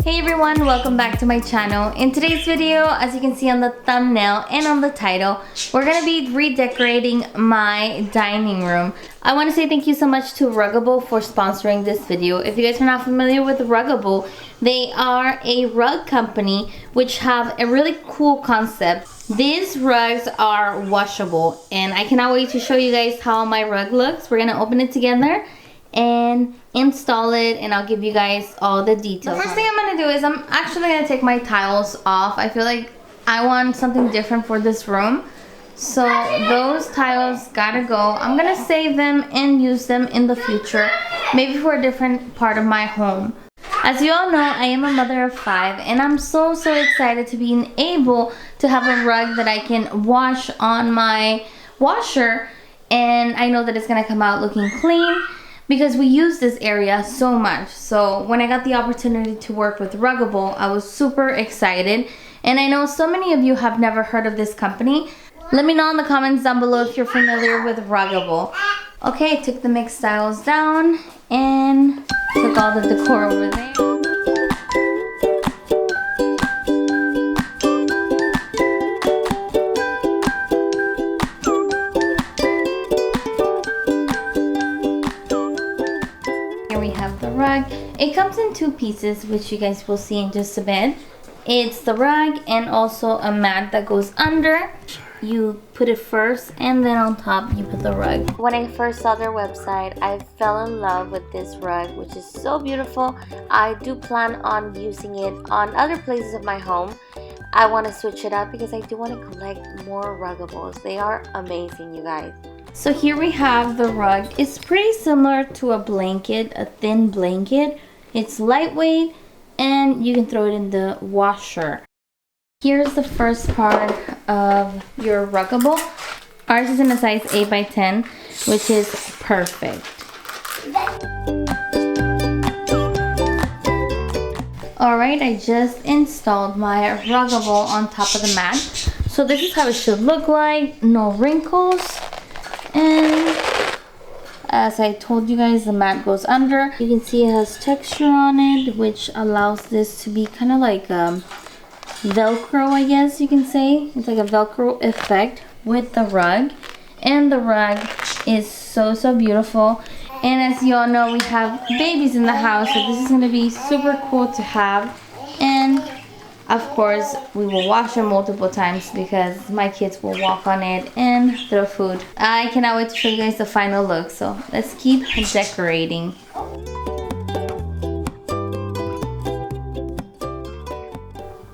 Hey everyone, welcome back to my channel. In today's video, as you can see on the thumbnail and on the title, we're gonna be redecorating my dining room. I want to say thank you so much to Washable for sponsoring this video. If you guys are not familiar with Washable, they are a rug company which have a really cool concept. These rugs are washable and I cannot wait to show you guys how my rug looks. We're gonna open it together and install it, and I'll give you guys all the details. The first thing I'm gonna do is I'm actually gonna take my tiles off. I feel like I want something different for this room, so those tiles gotta go. I'm gonna save them and use them in the future, maybe for a different part of my home. As you all know, I am a mother of 5 and I'm so excited to be able to have a rug that I can wash on my washer, and I know that it's gonna come out looking clean because we use this area so much. So when I got the opportunity to work with Washable, I was super excited. And I know so many of you have never heard of this company. Let me know in the comments down below if you're familiar with Washable. Okay, took the mixed tiles down and took all the decor over there. Rug. It comes in 2 pieces, which you guys will see in just a bit. It's the rug and also a mat that goes under. You put it first and then on top you put the rug. When I first saw their website, I fell in love with this rug, which is so beautiful. I do plan on using it on other places of my home. I want to switch it up because I do want to collect more Washables. They are amazing, you guys. So here we have the rug. It's pretty similar to a blanket, a thin blanket. It's lightweight and you can throw it in the washer. Here's the first part of your Washable. Ours is in a size 8 by 10, which is perfect. Alright, I just installed my Washable on top of the mat. So this is how it should look like. No wrinkles. And as I told you guys, the mat goes under. You can see it has texture on it, which allows this to be kind of like Velcro, I guess you can say. It's like a Velcro effect with the rug. And the rug is so beautiful. And as you all know, we have babies in the house, so this is going to be super cool to have. And of course, we will wash it multiple times because my kids will walk on it and throw food. I cannot wait to show you guys the final look, so let's keep decorating.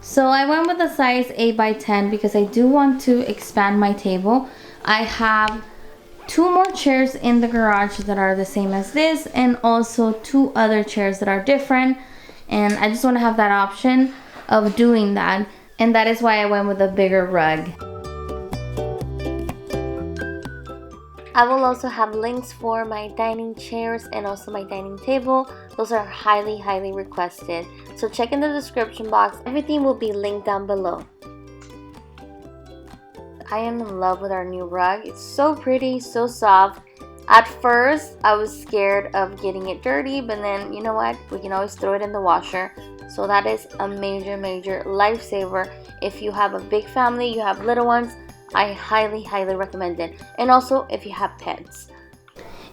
So I went with a size 8 by 10 because I do want to expand my table. I have 2 more chairs in the garage that are the same as this, and also 2 other chairs that are different, and I just want to have that option of doing that, and that is why I went with a bigger rug. I will also have links for my dining chairs and also my dining table. Those are highly requested, so check in the description box. Everything will be linked down below. I am in love with our new rug. It's so pretty, so soft. At first I was scared of getting it dirty, but then you know what, we can always throw it in the washer. So that is a major lifesaver. If you have a big family, you have little ones, I highly recommend it. And also if you have pets.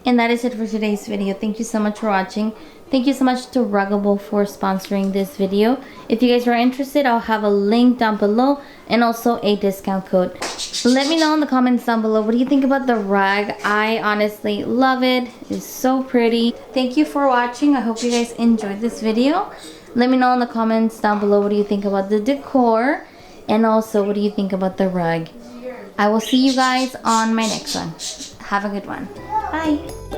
And that is it for today's video. Thank you so much for watching. Thank you so much to Washable for sponsoring this video. If you guys are interested, I'll have a link down below and also a discount code. Let me know in the comments down below, what do you think about the rug? I honestly love it. It's so pretty. Thank you for watching. I hope you guys enjoyed this video. Let me know in the comments down below, what do you think about the decor, and also what do you think about the rug. I will see you guys on my next one. Have a good one. Bye.